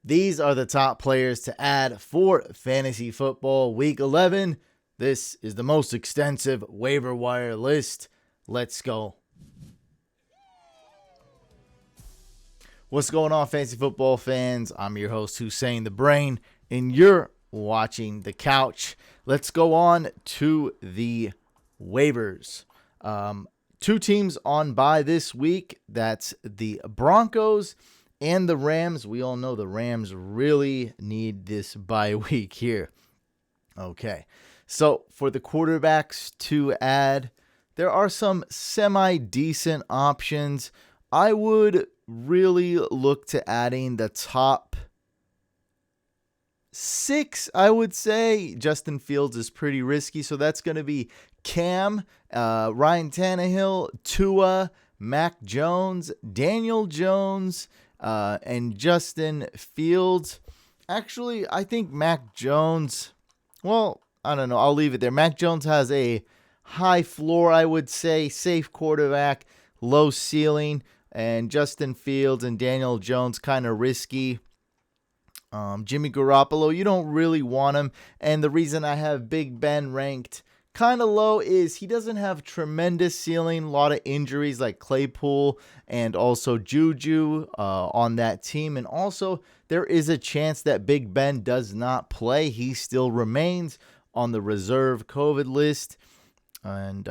These are the top players to add for fantasy football week 11. This is the most extensive waiver wire list. Let's go. What's going on, fantasy football fans? I'm your host, Hussein the Brain, and you're watching The Couch. Let's go on to the waivers. Two teams on bye this week. That's the Broncos and the Rams. We all know the Rams really need this bye week here. Okay, so for the quarterbacks to add, there are some semi-decent options. I would really look to adding the top 6, I would say. Justin Fields is pretty risky, so that's going to be Cam, Ryan Tannehill, Tua, Mac Jones, Daniel Jones, and Justin Fields. Actually, I think Mac Jones, well, I don't know. I'll leave it there. Mac Jones has a high floor, I would say, safe quarterback, low ceiling, and Justin Fields and Daniel Jones kind of risky. Jimmy Garoppolo, you don't really want him. And the reason I have Big Ben ranked kind of low is he doesn't have tremendous ceiling. A lot of injuries like Claypool and also Juju on that team. And also there is a chance that Big Ben does not play. He still remains on the reserve COVID list. And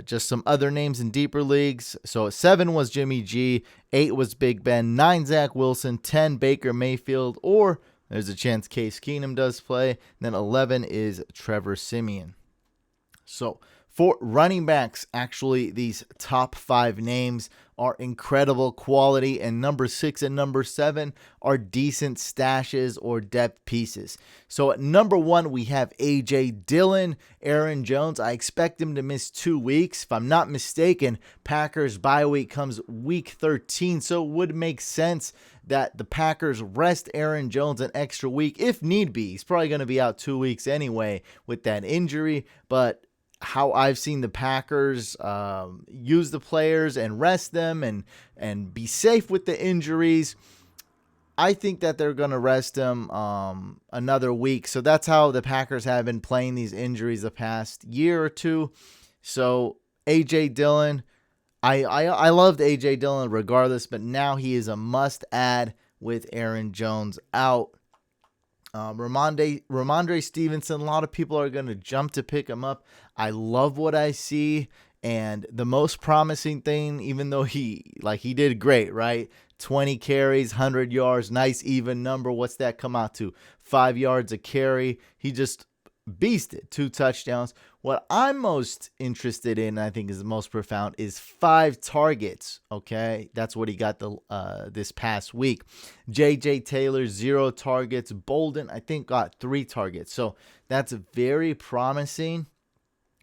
just some other names in deeper leagues. So 7 was Jimmy G, 8 was Big Ben, 9 Zach Wilson, 10 Baker Mayfield, or there's a chance Case Keenum does play. And then 11 is Trevor Siemian. So for running backs, actually, these top 5 names are incredible quality, and number 6 and number 7 are decent stashes or depth pieces. So at number 1, we have A.J. Dillon. Aaron Jones, I expect him to miss 2 weeks. If I'm not mistaken, Packers bye week comes week 13, so it would make sense that the Packers rest Aaron Jones an extra week if need be. He's probably going to be out 2 weeks anyway with that injury, but how I've seen the Packers use the players and rest them and be safe with the injuries, I think that they're going to rest them another week. So that's how the Packers have been playing these injuries the past year or two. So A.J. Dillon, I loved A.J. Dillon regardless, but now he is a must-add with Aaron Jones out. Ramondre Stevenson, a lot of people are going to jump to pick him up. I love what I see, and the most promising thing, even though he did great, right? 20 carries, 100 yards, nice even number. What's that come out to? 5 yards a carry. He just beasted, 2 touchdowns. What I'm most interested in, I think is the most profound, is 5 targets. Okay, that's what he got this past week. J.J. Taylor, 0 targets. Bolden, I think, got 3 targets. So that's very promising.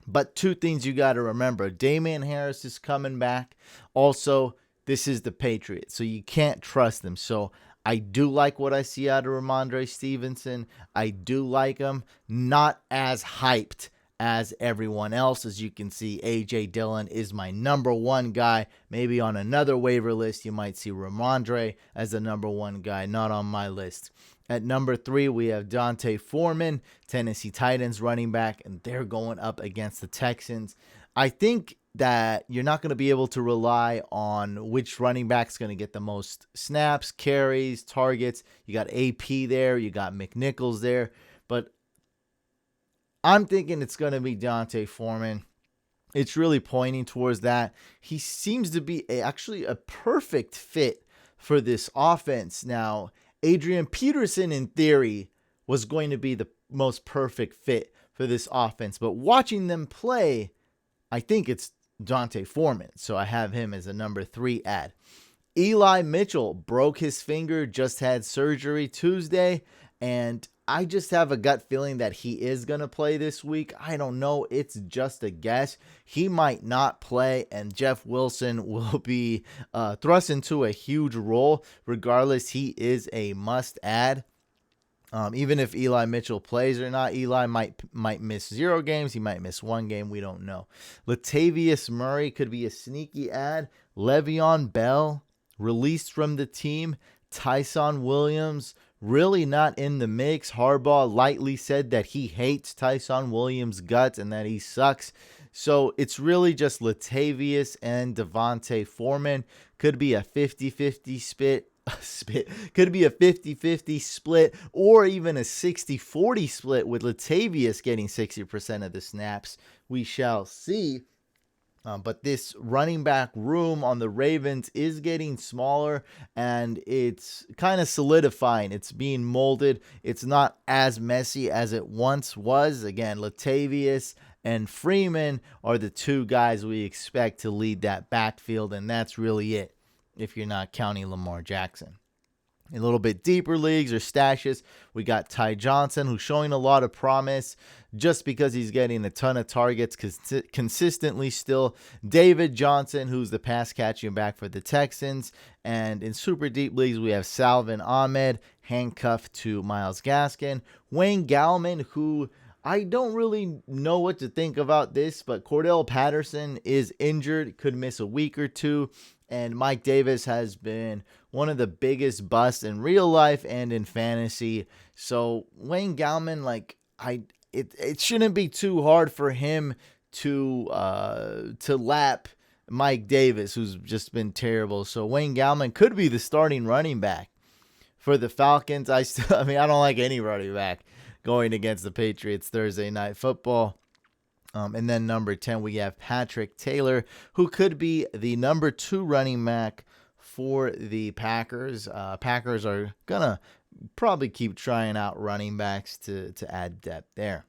But 2 things you got to remember. Damian Harris is coming back. Also, this is the Patriots, so you can't trust them. So I do like what I see out of Ramondre Stevenson. I do like him. Not as hyped as everyone else. As you can see, A.J. Dillon is my number 1 guy. Maybe on another waiver list, you might see Ramondre as the number 1 guy. Not on my list. At number 3, we have Dante Foreman, Tennessee Titans running back, and they're going up against the Texans. I think that you're not going to be able to rely on which running back's going to get the most snaps, carries, targets. You got AP there, you got McNichols there, but I'm thinking it's going to be Dante Foreman. It's really pointing towards that. He seems to be actually a perfect fit for this offense. Now, Adrian Peterson, in theory, was going to be the most perfect fit for this offense, but watching them play, I think it's Dante Foreman, so I have him as a number 3 add. Eli Mitchell broke his finger, just had surgery Tuesday, and I just have a gut feeling that he is going to play this week. I don't know. It's just a guess. He might not play, and Jeff Wilson will be thrust into a huge role. Regardless, he is a must-add. Even if Eli Mitchell plays or not, Eli might miss 0 games. He might miss 1 game. We don't know. Latavius Murray could be a sneaky add. Le'Veon Bell released from the team. Tyson Williams, really not in the mix. Harbaugh lightly said that he hates Tyson Williams' guts and that he sucks. So it's really just Latavius and Devontae Foreman. Could be a 50-50 could be a 50-50 split, or even a 60-40 split with Latavius getting 60% of the snaps. We shall see. But this running back room on the Ravens is getting smaller, and it's kind of solidifying. It's being molded. It's not as messy as it once was. Again, Latavius and Freeman are the two guys we expect to lead that backfield, and that's really it if you're not counting Lamar Jackson. In a little bit deeper leagues or stashes, we got Ty Johnson, who's showing a lot of promise just because he's getting a ton of targets consistently still. David Johnson, who's the pass catching back for the Texans. And in super deep leagues, we have Salvin Ahmed, handcuffed to Myles Gaskin. Wayne Gallman, who I don't really know what to think about this, but Cordell Patterson is injured, could miss a week or two. And Mike Davis has been one of the biggest busts in real life and in fantasy. So Wayne Gallman, it shouldn't be too hard for him to lap Mike Davis, who's just been terrible. So Wayne Gallman could be the starting running back for the Falcons. I don't like any running back going against the Patriots Thursday Night Football. And then number 10, we have Patrick Taylor, who could be the number 2 running back for the Packers. Packers are going to probably keep trying out running backs to add depth there.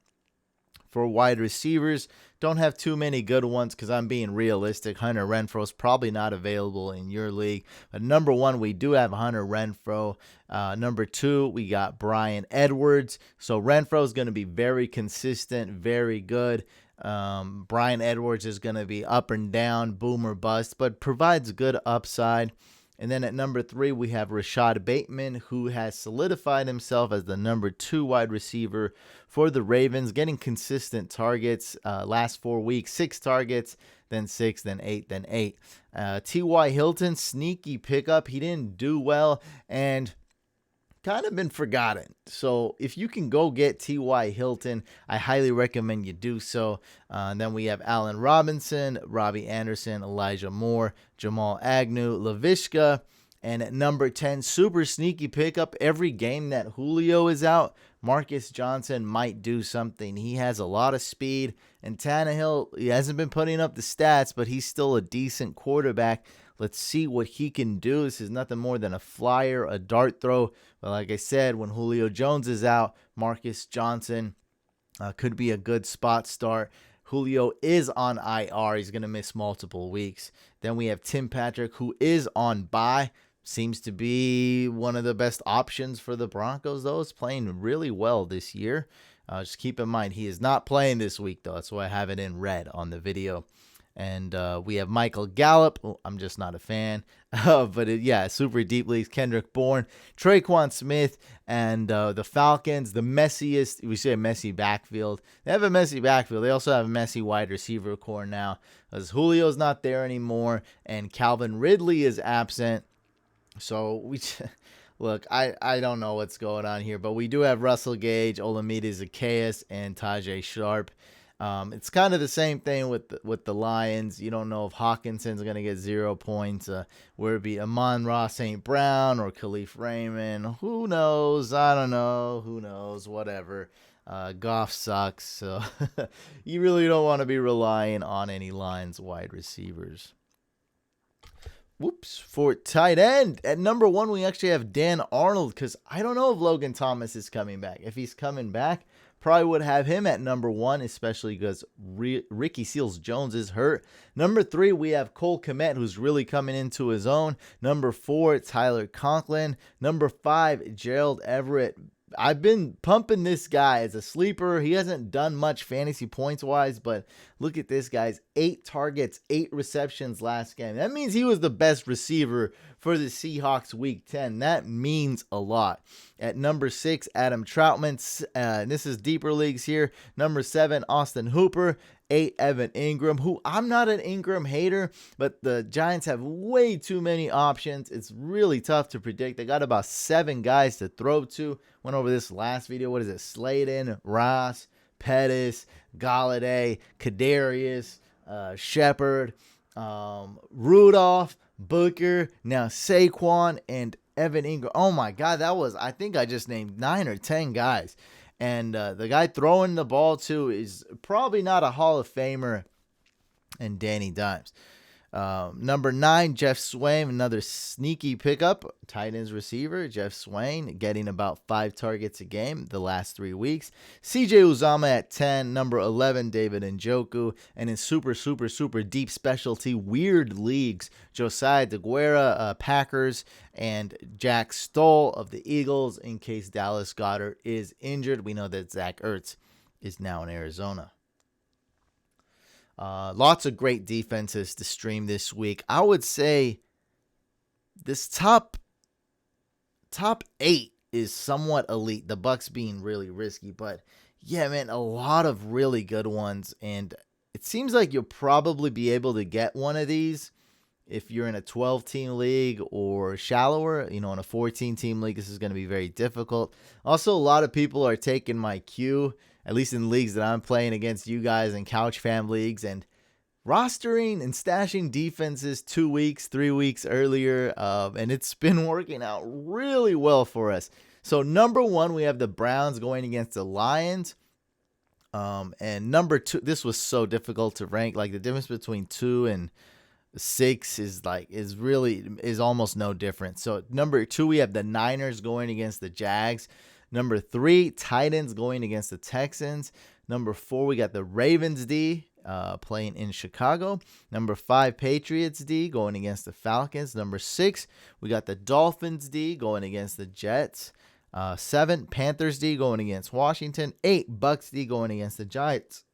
For wide receivers, don't have too many good ones because I'm being realistic. Hunter Renfro's probably not available in your league. But number 1, we do have Hunter Renfro. Number 2, we got Bryan Edwards. So Renfro's going to be very consistent, very good. Bryan Edwards is going to be up and down, boom or bust, but provides good upside. And then at number 3, we have Rashad Bateman, who has solidified himself as the number 2 wide receiver for the Ravens, getting consistent targets. Last 4 weeks, 6 targets, then 6, then 8, then 8. T.Y. Hilton, sneaky pickup. He didn't do well and kind of been forgotten. So if you can go get T.Y. Hilton, I highly recommend you do so. Then we have Allen Robinson, Robbie Anderson, Elijah Moore, Jamal Agnew, Laviska. And at number 10, super sneaky pickup. Every game that Julio is out, Marcus Johnson might do something. He has a lot of speed. And Tannehill, he hasn't been putting up the stats, but he's still a decent quarterback. Let's see what he can do. This is nothing more than a flyer, a dart throw. But like I said, when Julio Jones is out, Marcus Johnson could be a good spot start. Julio is on IR. He's going to miss multiple weeks. Then we have Tim Patrick, who is on bye. Seems to be one of the best options for the Broncos, though. He's playing really well this year. Just keep in mind, he is not playing this week, though. That's why I have it in red on the video. And we have Michael Gallup. Oh, I'm just not a fan. Super deep leagues. Kendrick Bourne, Traquan Smith, and the Falcons, the messiest. We say a messy backfield. They have a messy backfield. They also have a messy wide receiver core now, as Julio's not there anymore, and Calvin Ridley is absent. So look, I don't know what's going on here, but we do have Russell Gage, Olamide Zaccheaus, and Tajay Sharp. It's kind of the same thing with the Lions. You don't know if Hawkinson's going to get 0 points, where it be Amon-Ra St. Brown or Khalif Raymond. Who knows? I don't know. Who knows? Whatever. Goff sucks, so you really don't want to be relying on any Lions wide receivers. For tight end, at number 1, we actually have Dan Arnold, because I don't know if Logan Thomas is coming back. If he's coming back, probably would have him at number 1, especially because Ricky Seals-Jones is hurt. Number 3, we have Cole Kmet, who's really coming into his own. Number 4, Tyler Conklin. Number 5, Gerald Everett. I've been pumping this guy as a sleeper. He hasn't done much fantasy points-wise, but look at this, guys. 8 targets, 8 receptions last game. That means he was the best receiver for the Seahawks week 10. That means a lot. At number 6, Adam Troutman. This is deeper leagues here. Number 7, Austin Hooper. 8, Evan Ingram, who I'm not an Ingram hater, but the Giants have way too many options. It's really tough to predict. They got about 7 guys to throw to. Went over this last video. What is it? Slayton, Ross, Pettis, Galladay, Kadarius, Shepard, Rudolph, Booker, now Saquon, and Evan Ingram. Oh my God, I think I just named 9 or 10 guys. And the guy throwing the ball to is probably not a Hall of Famer, and Danny Dimes. Number 9, Jeff Swain, another sneaky pickup, tight ends receiver. Jeff Swain getting about 5 targets a game the last 3 weeks. CJ Uzama at 10. Number 11, David Njoku. And in super deep specialty weird leagues, Josiah DeGuara, Packers, and Jack Stoll of the Eagles in case Dallas Goedert is injured. We know that Zach Ertz is now in Arizona. Lots of great defenses to stream this week. I would say this top 8 is somewhat elite. The Bucks being really risky, but yeah, man, a lot of really good ones. And it seems like you'll probably be able to get one of these if you're in a 12-team league or shallower. In a 14-team league, this is going to be very difficult. Also, a lot of people are taking my cue, at least in leagues that I'm playing against you guys in Couch Fam leagues, and rostering and stashing defenses 2 weeks, 3 weeks earlier, and it's been working out really well for us. So number 1, we have the Browns going against the Lions. And number 2, this was so difficult to rank. Like the difference between 2 and 6 is almost no different. So number 2, we have the Niners going against the Jags. Number 3, Titans going against the Texans. Number 4, we got the Ravens D playing in Chicago. Number 5, Patriots D going against the Falcons. Number 6, we got the Dolphins D going against the Jets. 7, Panthers D going against Washington. 8, Bucks D going against the Giants.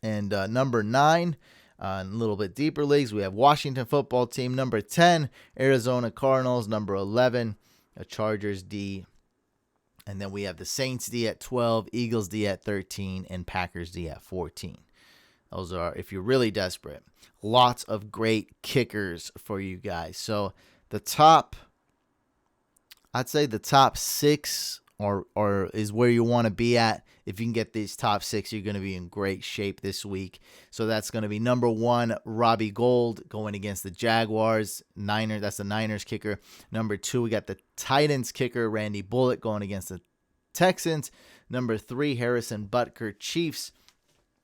And number 9, in a little bit deeper leagues, we have Washington football team. Number 10, Arizona Cardinals. Number 11, Chargers D. And then we have the Saints D at 12, Eagles D at 13, and Packers D at 14. Those are, if you're really desperate, lots of great kickers for you guys. So I'd say the top 6 or is where you want to be at. If you can get these top 6, you're going to be in great shape this week. So that's going to be number 1, Robbie Gould going against the Jaguars. That's the Niners kicker. Number 2, we got the Titans kicker, Randy Bullock, going against the Texans. Number 3, Harrison Butker, Chiefs,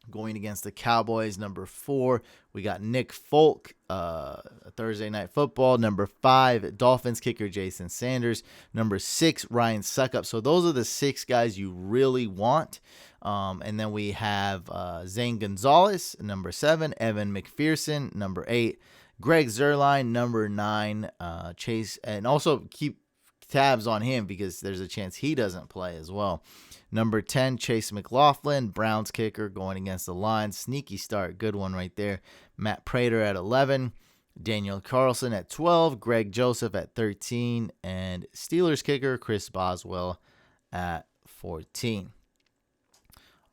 going against the Cowboys. Number 4, we got Nick Folk, Thursday Night Football. Number 5, Dolphins kicker Jason Sanders. Number 6, Ryan Suckup. So those are the 6 guys you really want. And then we have Zane Gonzalez, number 7, Evan McPherson, number 8, Greg Zuerlein, number 9, Chase, and also keep tabs on him because there's a chance he doesn't play as well. Number 10, Chase McLaughlin, Browns kicker, going against the Lions. Sneaky start, good one right there. Matt Prater at 11, Daniel Carlson at 12, Greg Joseph at 13, and Steelers kicker Chris Boswell at 14.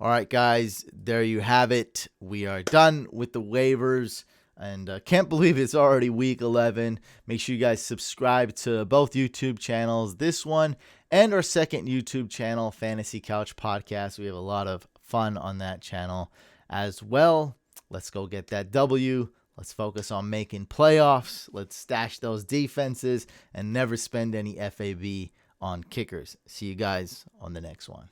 All right, guys, there you have it. We are done with the waivers. And can't believe it's already week 11. Make sure you guys subscribe to both YouTube channels, this one and our second YouTube channel, Fantasy Couch Podcast. We have a lot of fun on that channel as well. Let's go get that W. Let's focus on making playoffs. Let's stash those defenses and never spend any FAB on kickers. See you guys on the next one.